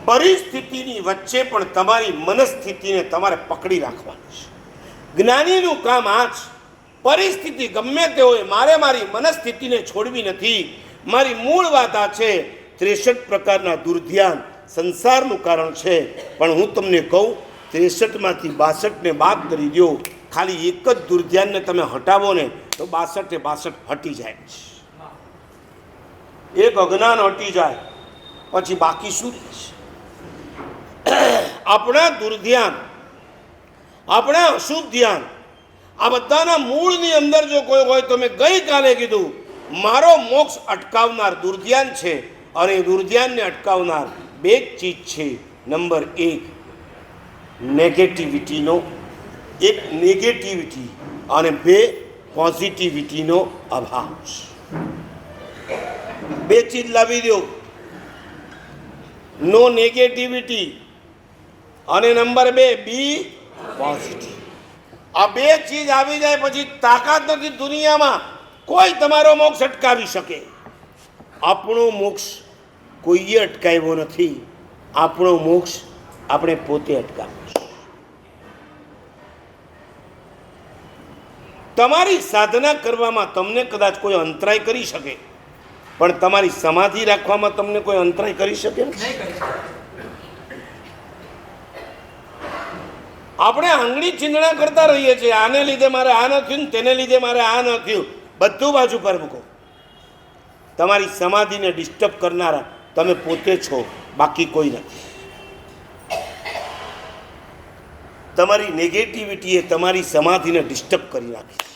પરિસ્થિતિની વચ્ચે પણ તમારી મનસ્થિતિને તમારે પકડી રાખવાની છે. જ્ઞાનીનું કામ આ જ. પરિસ્થિતિ ગમે તે હોય, મારે મારી મનસ્થિતિને છોડવી નથી. મારી મૂળ વાત આ છે. 63 પ્રકારના દુર્ધ્યાન સંસારનું કારણ છે. પણ હું તમને કહું, 63માંથી 62ને બાદ કરી દો. ખાલી એક જ દુર્ધ્યાનને તમે હટાવો ને તો 62 હટી જાય છે. એક અજ્ઞાન હટી જાય પછી બાકી શું રહેશે? આપણા દુર્ધ્યાન, આપણા અશુભ ધ્યાન, આ બધાના મૂળની અંદર જો કોઈ હોય તો મેં ગઈકાલે કીધું, મારો મોક્ષ અટકાવનાર દુર્ધ્યાન છે. અને દુર્ધ્યાનને અટકાવનાર બે જ ચીજ છે. નંબર 1 નેગેટિવિટીનો, એક નેગેટિવિટી, અને 2 પોઝિટિવિટીનો અભાવ છે. બે ચીજ લાવી દો. નો નેગેટિવિટી અને નંબર 2 બી પોઝિટિવ. આ બે ચીજ આવી જાય પછી તાકાત નથી દુનિયામાં કોઈ તમારો મોક્ષ અટકાવી શકે. આપણો મોક્ષ કોઈએ અટકાવ્યો નથી. આપણો મોક્ષ આપણે પોતે અટકાવ્યો છે. તમારી સાધના કરવામાં તમને કદાચ કોઈ અંતરાય કરી શકે, પણ તમારી સમાધિ રાખવામાં તમને કોઈ અંતરાય કરી શકે નહીં. આપણે આંગળી ચીંદણા કરતા રહીએ છીએ. આને લીધે મારે આ ન થયું, તેને લીધે મારે આ ન થયું. બધું બાજુ પર મૂકો. તમારી સમાધિને ડિસ્ટર્બ કરનારા તમે પોતે છો, બાકી કોઈ નથી. તમારી નેગેટિવિટીએ તમારી સમાધિને ડિસ્ટર્બ કરી નાખી.